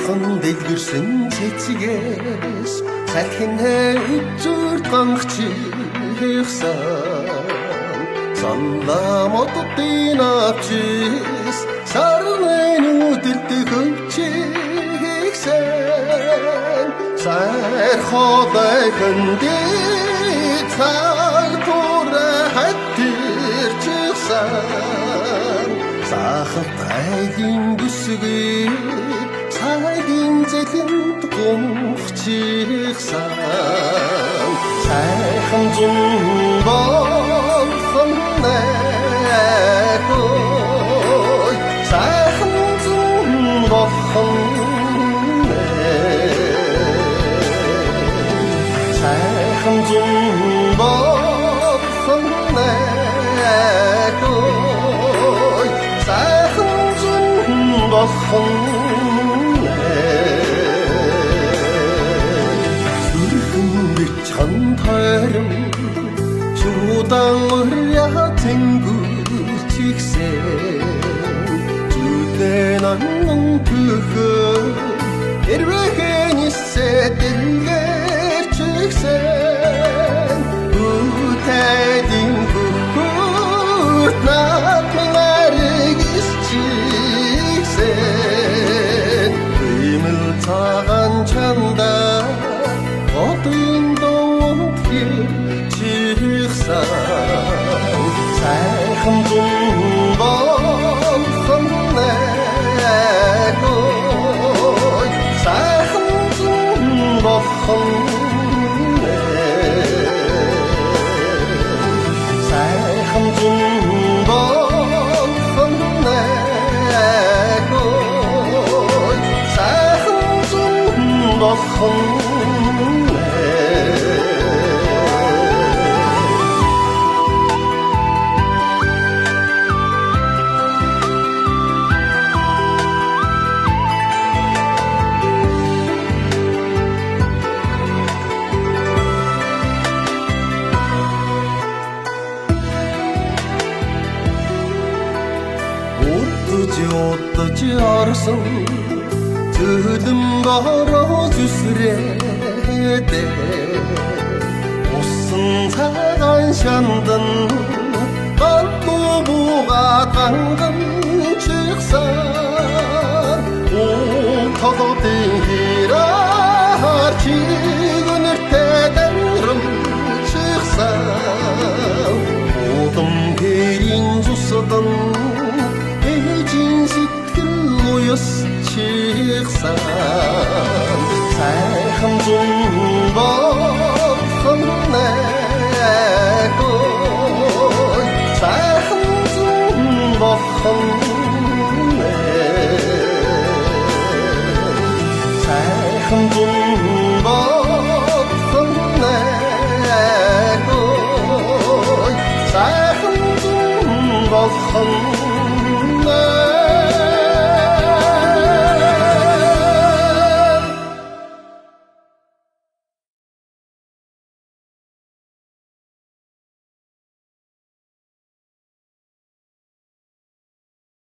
Саяхан дэлгэрсэн цэцгээс салхинаа үжир гангчихсан санаа модын авчис сарны нүдэлт хөвчихсэн сар хоолойхон дээр цаг тура хатирчихсан сахалт айлын бүсгүй цагийн зэлэнд гомчихсан сайхан зун болсон нэ сайхан зун болсон нэ сайхан зун болсон нэ сайхан зун болсон тойрон чудан урья тэнгүүрчихсэн зүдэн аннан төхөө эрвэхэнисээ дэлгэрчихсэн үтэдин хөхөт наатмарыг исчихсэн имэл цагаан чанда одын сайхан зун болсон нэ сайхан зун болсон нэ сайхан зун болсон нэ сайхан зун болсон удаж орсон зүлэм гороо зүсрээд усан цагаан шандан галбуу буугаад ганган чихсан толгодын хэрээр чигнэртэй дамрам чихсан удам гэрийн зүсдэн чихсан сайхан зун болсон нэ сайхан зун болсон нэ сайхан зун болсон нэ сайхан зун болсон